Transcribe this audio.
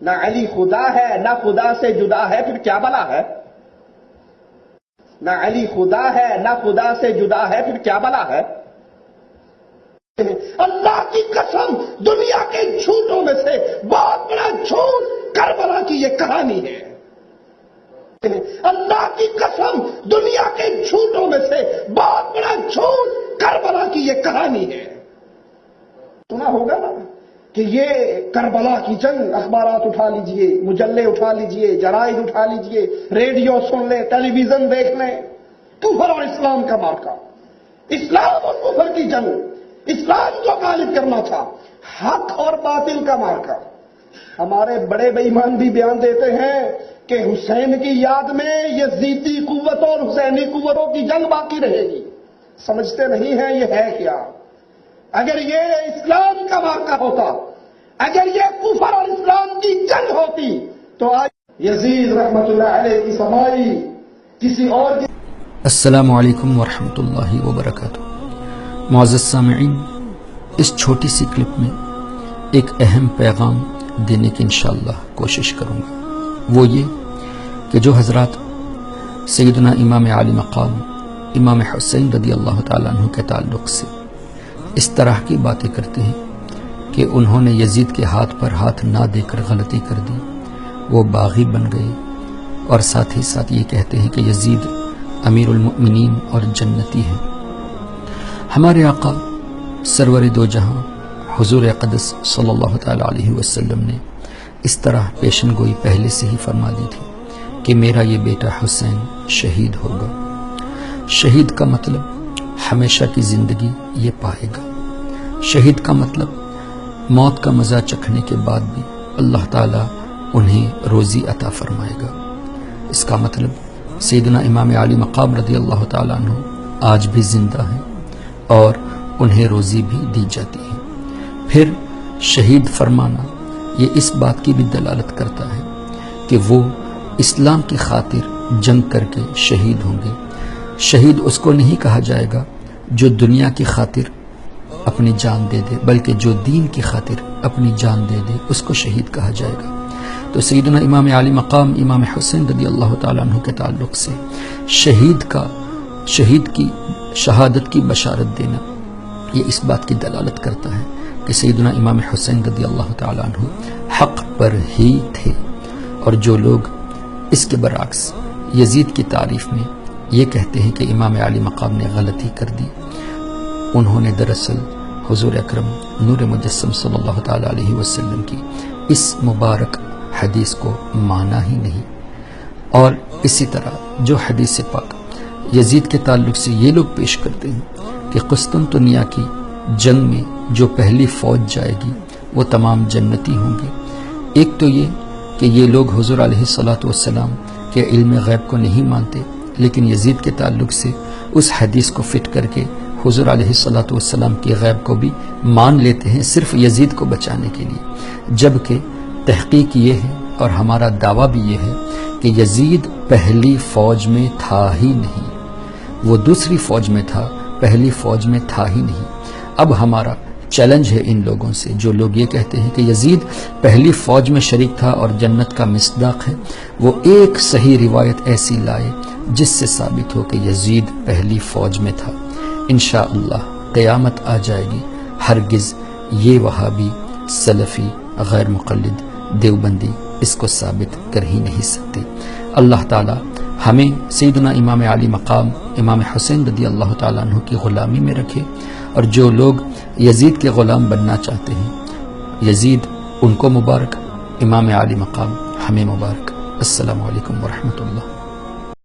نہ علی خدا ہے نہ خدا سے جدا ہے، پھر کیا بلا ہے؟ نہ علی خدا ہے نہ خدا سے جدا ہے، پھر کیا بلا ہے؟ اللہ کی قسم دنیا کے جھوٹوں میں سے بہت بڑا جھوٹ کربلا کی یہ کہانی ہے۔ اللہ کی قسم دنیا کے جھوٹوں میں سے بہت بڑا جھوٹ کربلا کی یہ کہانی ہے۔ سنا ہوگا نا کہ یہ کربلا کی جنگ، اخبارات اٹھا لیجئے، مجلے اٹھا لیجئے، جرائد اٹھا لیجئے، ریڈیو سن لیں، ٹیلی ویژن دیکھ لیں، کفر اور اسلام کا مارکا، اسلام اور کفر کی جنگ، اسلام کو غالب کرنا تھا، حق اور باطل کا مارکا۔ ہمارے بڑے بے ایمان بھی بیان دیتے ہیں کہ حسین کی یاد میں یزیدی قوتوں اور حسینی قوتوں کی جنگ باقی رہے گی۔ سمجھتے نہیں ہیں یہ ہے کیا؟ اگر یہ اسلام کا واقعہ ہوتا، اگر یہ کفر اور اسلام کی جنگ ہوتی تو آج یزید رحمت اللہ علیہ کی سمائی کسی اور کی۔ السلام علیکم ورحمۃ اللہ وبرکاتہ۔ معزز سامعین، اس چھوٹی سی کلپ میں ایک اہم پیغام دینے کی انشاءاللہ کوشش کروں گا۔ وہ یہ کہ جو حضرات سیدنا امام عالی مقام امام حسین رضی اللہ تعالیٰ عنہ کے تعلق سے اس طرح کی باتیں کرتے ہیں کہ انہوں نے یزید کے ہاتھ پر ہاتھ نہ دے کر غلطی کر دی، وہ باغی بن گئے، اور ساتھ ہی ساتھ یہ کہتے ہیں کہ یزید امیر المؤمنین اور جنتی ہیں۔ ہمارے آقا سرور دو جہاں حضور اقدس صلی اللہ تعالیٰ علیہ وسلم نے اس طرح پیشن گوئی پہلے سے ہی فرما دی تھی کہ میرا یہ بیٹا حسین شہید ہوگا۔ شہید کا مطلب ہمیشہ کی زندگی یہ پائے گا۔ شہید کا مطلب موت کا مزہ چکھنے کے بعد بھی اللہ تعالیٰ انہیں روزی عطا فرمائے گا۔ اس کا مطلب سیدنا امام عالی مقام رضی اللہ تعالیٰ عنہ آج بھی زندہ ہیں اور انہیں روزی بھی دی جاتی ہے۔ پھر شہید فرمانا یہ اس بات کی بھی دلالت کرتا ہے کہ وہ اسلام کی خاطر جنگ کر کے شہید ہوں گے۔ شہید اس کو نہیں کہا جائے گا جو دنیا کی خاطر اپنی جان دے دے، بلکہ جو دین کی خاطر اپنی جان دے دے اس کو شہید کہا جائے گا۔ تو سیدنا امام عالی مقام امام حسین رضی اللہ تعالیٰ عنہ کے تعلق سے شہید کی شہادت کی بشارت دینا یہ اس بات کی دلالت کرتا ہے کہ سیدنا امام حسین رضی اللہ تعالیٰ عنہ حق پر ہی تھے، اور جو لوگ اس کے برعکس یزید کی تعریف میں یہ کہتے ہیں کہ امام عالی مقام نے غلطی کر دی، انہوں نے دراصل حضور اکرم نور مجسم صلی اللہ تعالیٰ علیہ وسلم کی اس مبارک حدیث کو مانا ہی نہیں۔ اور اسی طرح جو حدیث پاک یزید کے تعلق سے یہ لوگ پیش کرتے ہیں کہ قسطنطنیہ کی جنگ میں جو پہلی فوج جائے گی وہ تمام جنتی ہوں گے۔ ایک تو یہ کہ یہ لوگ حضور علیہ الصلوۃ والسلام کے علم غیب کو نہیں مانتے، لیکن یزید کے تعلق سے اس حدیث کو فٹ کر کے حضور علیہ الصلوۃ والسلام کے غیب کو بھی مان لیتے ہیں صرف یزید کو بچانے کے لیے، جبکہ تحقیق یہ ہے اور ہمارا دعویٰ بھی یہ ہے کہ یزید پہلی فوج میں تھا ہی نہیں، وہ دوسری فوج میں تھا، پہلی فوج میں تھا ہی نہیں۔ اب ہمارا چیلنج ہے ان لوگوں سے جو لوگ یہ کہتے ہیں کہ یزید پہلی فوج میں شریک تھا اور جنت کا مصداق ہے، وہ ایک صحیح روایت ایسی لائے جس سے ثابت ہو کہ یزید پہلی فوج میں تھا۔ انشاءاللہ قیامت آ جائے گی، ہرگز یہ وہابی، سلفی، غیر مقلد، دیوبندی اس کو ثابت کر ہی نہیں سکتے۔ اللہ تعالی ہمیں سیدنا امام عالی مقام امام حسین رضی اللہ تعالیٰ عنہ کی غلامی میں رکھے، اور جو لوگ یزید کے غلام بننا چاہتے ہیں، یزید ان کو مبارک، امام عالی مقام ہمیں مبارک۔ السلام علیکم ورحمۃ اللہ۔